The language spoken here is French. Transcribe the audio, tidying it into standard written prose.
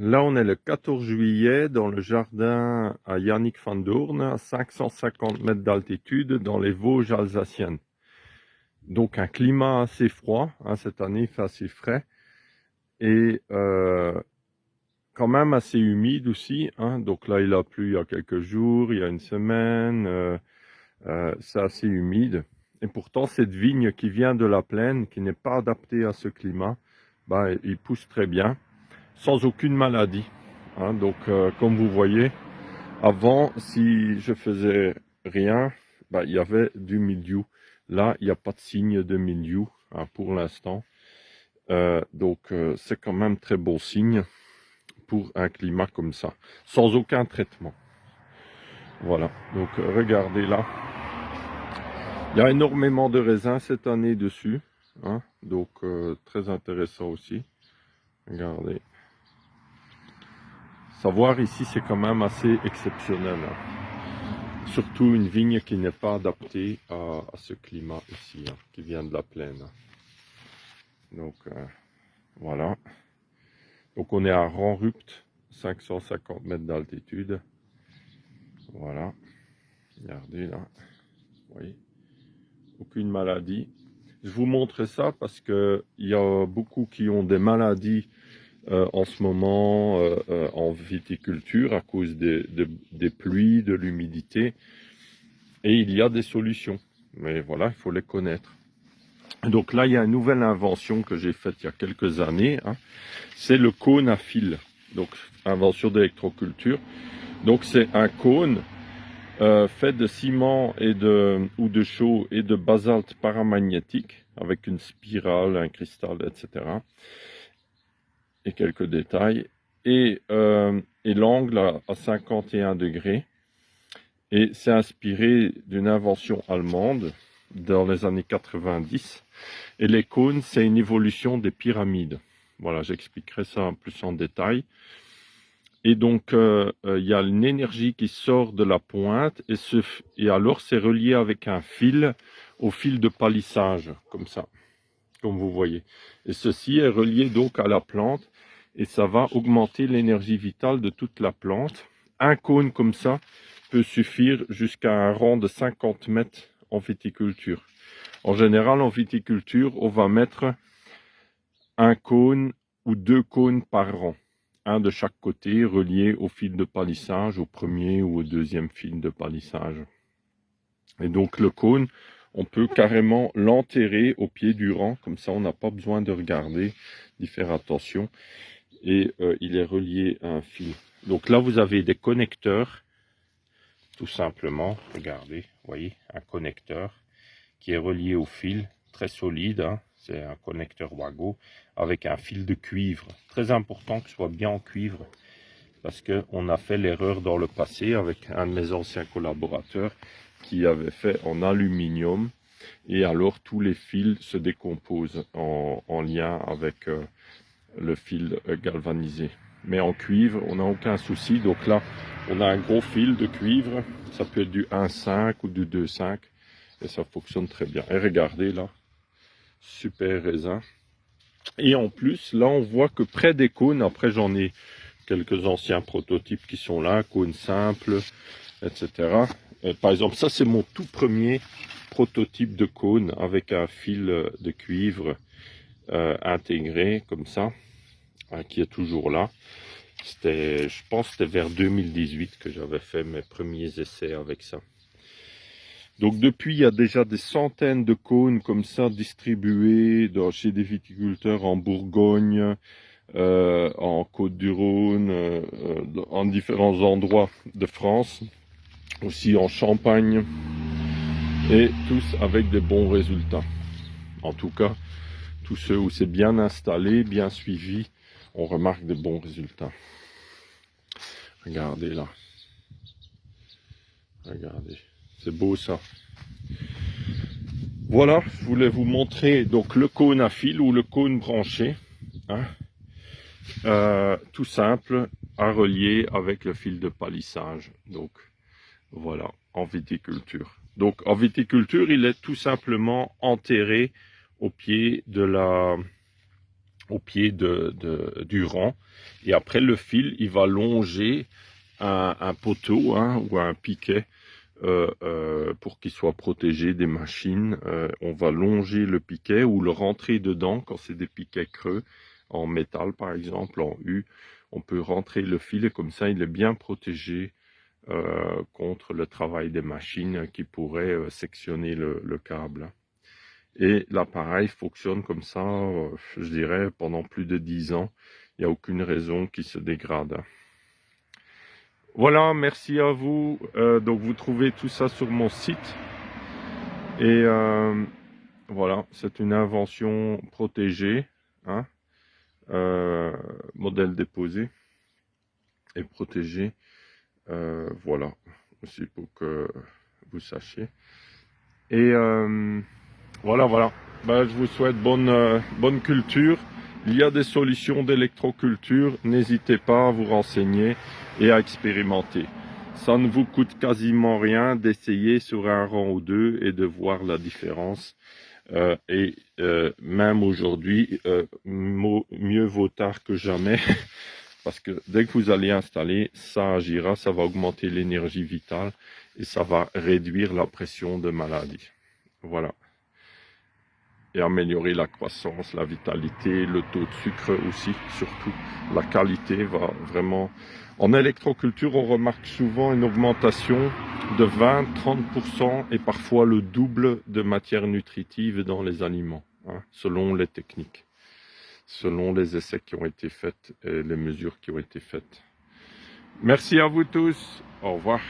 Là, on est le 14 juillet dans le jardin à Yannick van Doorn, à 550 mètres d'altitude dans les Vosges alsaciennes. Donc un climat assez froid, hein, cette année il fait assez frais et quand même assez humide aussi, hein. Donc là il a plu il y a quelques jours, il y a une semaine, c'est assez humide. Et pourtant cette vigne qui vient de la plaine, qui n'est pas adaptée à ce climat, bah, il pousse très bien, sans aucune maladie, hein. Donc comme vous voyez, avant si je faisais rien, bah, il y avait du mildiou. Là il n'y a pas de signe de mildiou, hein, pour l'instant. C'est quand même très bon signe pour un climat comme ça, sans aucun traitement. Voilà, donc regardez là, il y a énormément de raisins cette année dessus, hein, donc très intéressant aussi. Regardez, savoir ici c'est quand même assez exceptionnel, hein. Surtout une vigne qui n'est pas adaptée à ce climat ici, hein, qui vient de la plaine. Donc voilà, donc on est à Ranrupt, 550 mètres d'altitude. Voilà, regardez là, vous voyez, aucune maladie. Je vous montre ça parce que il y a beaucoup qui ont des maladies en ce moment en viticulture à cause des pluies, de l'humidité. Et il y a des solutions. Mais voilà, il faut les connaître. Donc là, il y a une nouvelle invention que j'ai faite il y a quelques années, hein. C'est le cône à fil. Donc, invention d'électroculture. Donc, c'est un cône fait de ciment ou de chaux et de basalte paramagnétique avec une spirale, un cristal, etc. Et quelques détails. Et l'angle à 51 degrés. Et c'est inspiré d'une invention allemande dans les années 90. Et les cônes, c'est une évolution des pyramides. Voilà, j'expliquerai ça plus en détail. Et donc, il y a une énergie qui sort de la pointe et alors c'est relié avec un fil au fil de palissage, comme ça, comme vous voyez. Et ceci est relié donc à la plante et ça va augmenter l'énergie vitale de toute la plante. Un cône comme ça peut suffire jusqu'à un rang de 50 mètres en viticulture. En général, en viticulture, on va mettre un cône ou deux cônes par rang, un de chaque côté, relié au fil de palissage, au premier ou au deuxième fil de palissage. Et donc le cône, on peut carrément l'enterrer au pied du rang, comme ça on n'a pas besoin de regarder, d'y faire attention. Et il est relié à un fil. Donc là vous avez des connecteurs, tout simplement, regardez, vous voyez, un connecteur qui est relié au fil, très solide, hein. C'est un connecteur Wago avec un fil de cuivre. Très important que ce soit bien en cuivre parce qu'on a fait l'erreur dans le passé avec un de mes anciens collaborateurs qui avait fait en aluminium et alors tous les fils se décomposent en lien avec le fil galvanisé. Mais en cuivre, on n'a aucun souci. Donc là, on a un gros fil de cuivre. Ça peut être du 1,5 ou du 2,5 et ça fonctionne très bien. Et regardez là, super raisin. Et en plus, là, on voit que près des cônes, après j'en ai quelques anciens prototypes qui sont là, cônes simples, etc. Par exemple, ça c'est mon tout premier prototype de cône avec un fil de cuivre intégré comme ça, qui est toujours là. Je pense que c'était vers 2018 que j'avais fait mes premiers essais avec ça. Donc depuis, il y a déjà des centaines de cônes comme ça distribués chez des viticulteurs en Bourgogne, en Côte-du-Rhône, en différents endroits de France, aussi en Champagne, et tous avec des bons résultats. En tout cas, tous ceux où c'est bien installé, bien suivi, on remarque des bons résultats. Regardez là. Regardez. C'est beau ça. Voilà, je voulais vous montrer donc le cône à fil ou le cône branché, hein, tout simple à relier avec le fil de palissage. Donc voilà, en viticulture. Donc en viticulture, il est tout simplement enterré au pied de au pied du rang. Et après, le fil, il va longer un poteau ou un piquet pour qu'il soit protégé des machines. On va longer le piquet ou le rentrer dedans quand c'est des piquets creux, en métal par exemple, en U. On peut rentrer le fil et comme ça, il est bien protégé contre le travail des machines qui pourraient sectionner le câble. Et l'appareil fonctionne comme ça, je dirais, pendant plus de 10 ans. Il n'y a aucune raison qu'il se dégrade. Voilà, merci à vous. Donc vous trouvez tout ça sur mon site. Et voilà, c'est une invention protégée, hein, modèle déposé et protégé. Voilà, aussi pour que vous sachiez. Et voilà. Ben, je vous souhaite bonne culture. Il y a des solutions d'électroculture. N'hésitez pas à vous renseigner et à expérimenter. Ça ne vous coûte quasiment rien d'essayer sur un rang ou deux et de voir la différence. Même aujourd'hui, mieux vaut tard que jamais. Parce que dès que vous allez installer, ça agira, ça va augmenter l'énergie vitale et ça va réduire la pression de maladie. Voilà. Et améliorer la croissance, la vitalité, le taux de sucre aussi, surtout. La qualité va vraiment... En électroculture, on remarque souvent une augmentation de 20-30% et parfois le double de matière nutritive dans les aliments, hein, selon les techniques, selon les essais qui ont été faits et les mesures qui ont été faites. Merci à vous tous. Au revoir.